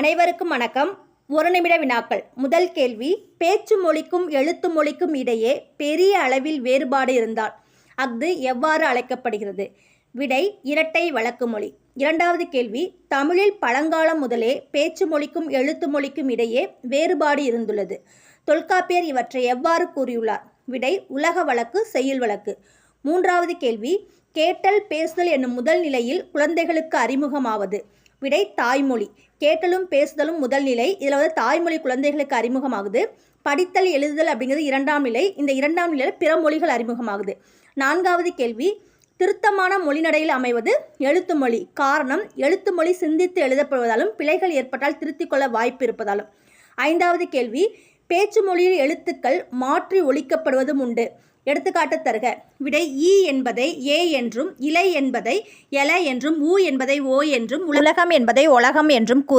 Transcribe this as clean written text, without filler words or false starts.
அனைவருக்கும் வணக்கம். ஒரு நிமிட வினாக்கள். முதல் கேள்வி, பேச்சு மொழிக்கும் எழுத்து மொழிக்கும் இடையே பெரிய அளவில் வேறுபாடு இருந்தால் அஃது எவ்வாறு அழைக்கப்படுகிறது? விடை, இரட்டை வழக்கு மொழி. இரண்டாவது கேள்வி, தமிழில் பழங்காலம் முதலே பேச்சு மொழிக்கும் எழுத்து மொழிக்கும் இடையே வேறுபாடு இருந்துள்ளது. தொல்காப்பியர் இவற்றை எவ்வாறு கூறியுள்ளார்? விடை, உலக வழக்கு, செய்யுள் வழக்கு. மூன்றாவது கேள்வி, கேட்டல் பேசுதல் என்னும் முதல் நிலையில் குழந்தைகளுக்கு அறிமுகமாவது. விடை, தாய்மொழி. கேட்டலும் பேசுதலும் முதல் நிலை. இதில் தாய்மொழி குழந்தைகளுக்கு அறிமுகமாகுது. படித்தல் எழுதுதல் அப்படிங்கிறது இரண்டாம் நிலை. இந்த இரண்டாம் நிலையில் பிற மொழிகள் அறிமுகமாகுது. நான்காவது கேள்வி, திருத்தமான மொழிநடையில் அமைவது எழுத்து மொழி. காரணம், எழுத்து மொழி சிந்தித்து எழுதப்படுவதாலும் பிழைகள் ஏற்பட்டால் திருத்திக் கொள்ள வாய்ப்பு இருப்பதாலும். ஐந்தாவது கேள்வி, பேச்சு மொழியில் எழுத்துக்கள் மாற்றி ஒலிக்கப்படுவதும் உண்டு. எடுத்துக்காட்டு தருக. விடை, ஈ என்பதை ஏ என்றும், இலை என்பதை எல என்றும், ஊ என்பதை ஓ என்றும், உலகம் என்பதை உலகம் என்றும் கூறு.